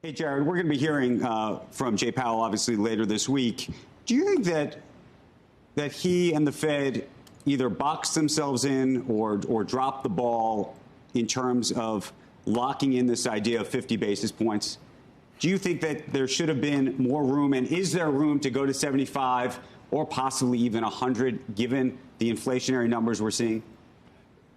Hey, Jared, we're going to be hearing from Jay Powell, obviously, later this week. Do you think that he and the Fed either boxed themselves in or dropped the ball in terms of locking in this idea of 50 basis points? Do you think that there should have been more room, and is there room to go to 75 or possibly even 100, given the inflationary numbers we're seeing?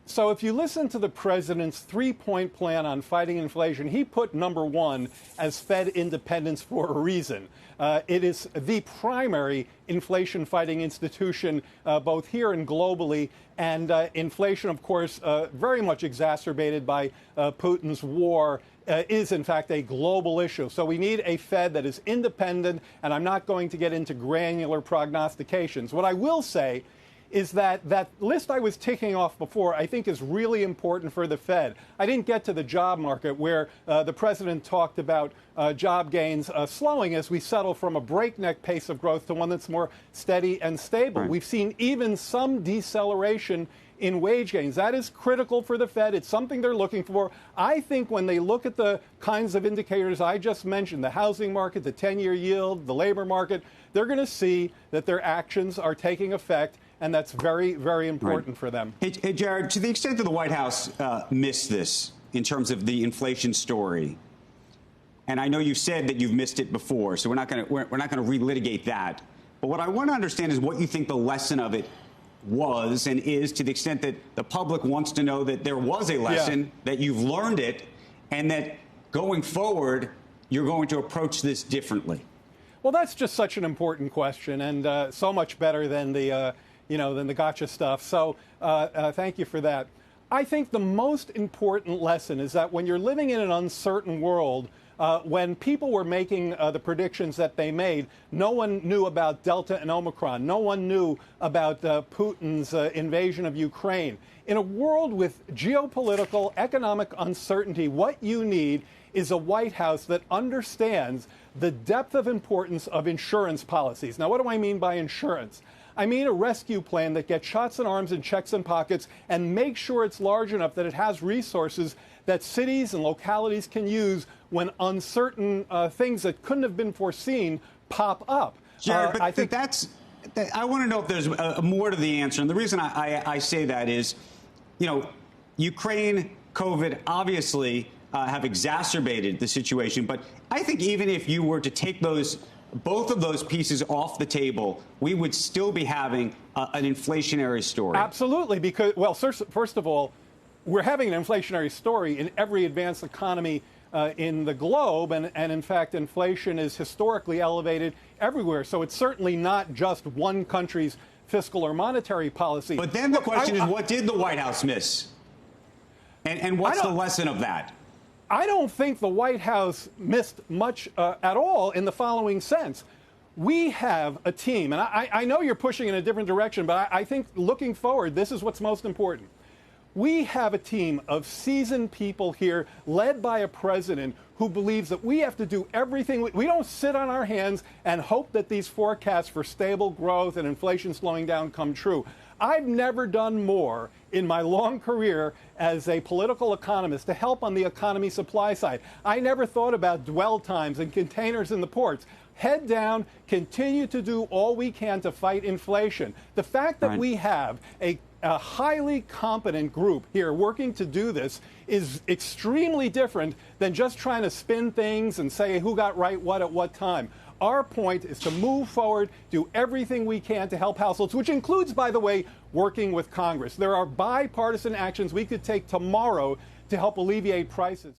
So if you listen to the president's three-point plan on fighting inflation, he put number one as Fed independence for a reason. It is the primary inflation-fighting institution, both here and globally. And inflation, of course, very much exacerbated by Putin's war, is, in fact, a global issue. So we need a Fed that is independent, and I'm not going to get into granular prognostications. What I will say is that list I was ticking off before, I think, is really important for the Fed. I didn't get to the job market, where the president talked about job gains slowing as we settle from a breakneck pace of growth to one that's more steady and stable. Right. We've seen even some deceleration in wage gains. That is critical for the Fed. It's something they're looking for. I think when they look at the kinds of indicators I just mentioned, the housing market, the 10-year yield, the labor market, they're going to see that their actions are taking effect. And that's very, very important for them. Hey, Jared, to the extent that the White House missed this in terms of the inflation story, and I know you've said that you've missed it before, so we're not going to relitigate that. But what I want to understand is what you think the lesson of it was and is, to the extent that the public wants to know that there was a lesson, that you've learned it, and that going forward you're going to approach this differently. Well, that's just such an important question, and so much better than the than the gotcha stuff. So thank you for that. I think the most important lesson is that when you're living in an uncertain world, when people were making the predictions that they made, no one knew about Delta and Omicron. No one knew about Putin's invasion of Ukraine. In a world with geopolitical, economic uncertainty, what you need is a White House that understands the depth of importance of insurance policies. Now, what do I mean by insurance? I mean a rescue plan that gets shots in arms and checks in pockets and makes sure it's large enough that it has resources that cities and localities can use when uncertain things that couldn't have been foreseen pop up. Jared, but I think I want to know if there's more to the answer. And the reason I say that is, Ukraine, COVID, obviously have exacerbated the situation. But I think even if you were to take both of those pieces off the table, we would still be having an inflationary story. Absolutely, because, well, first of all, we're having an inflationary story in every advanced economy in the globe, and in fact, inflation is historically elevated everywhere. So it's certainly not just one country's fiscal or monetary policy. But then the question is, what did the White House miss? And what's the lesson of that? I don't think the White House missed much at all in the following sense. We have a team, and I know you're pushing in a different direction, but I think looking forward, this is what's most important. We have a team of seasoned people here, led by a president who believes that we have to do everything. We don't sit on our hands and hope that these forecasts for stable growth and inflation slowing down come true. I've never done more in my long career as a political economist to help on the economy supply side. I never thought about dwell times and containers in the ports. Head down, continue to do all we can to fight inflation. The fact that we have a highly competent group here working to do this is extremely different than just trying to spin things and say who got right what at what time. Our point is to move forward, do everything we can to help households, which includes, by the way, working with Congress. There are bipartisan actions we could take tomorrow to help alleviate prices.